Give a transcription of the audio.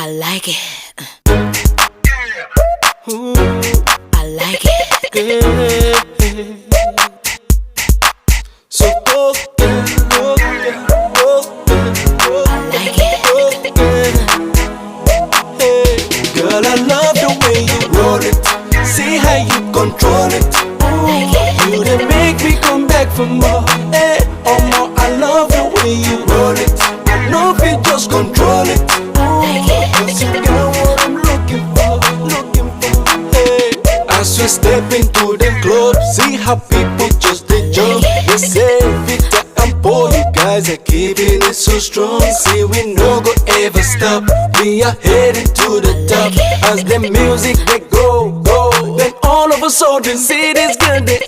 I like it. Ooh, I like it. So go, girl, go, girl, go, I like it. hey. Girl, I love the way you roll it. See how you control it. You done make me come back for more. Hey, oh more, I love the way you roll it. I know if you just control it. Cause you got what I'm looking for, hey. As we step into the club, see how people just they jump. They say Victor and Paul, you guys are keeping it so strong. See we no go ever stop, we are heading to the top. As the music they go, then all of a sudden see this girl they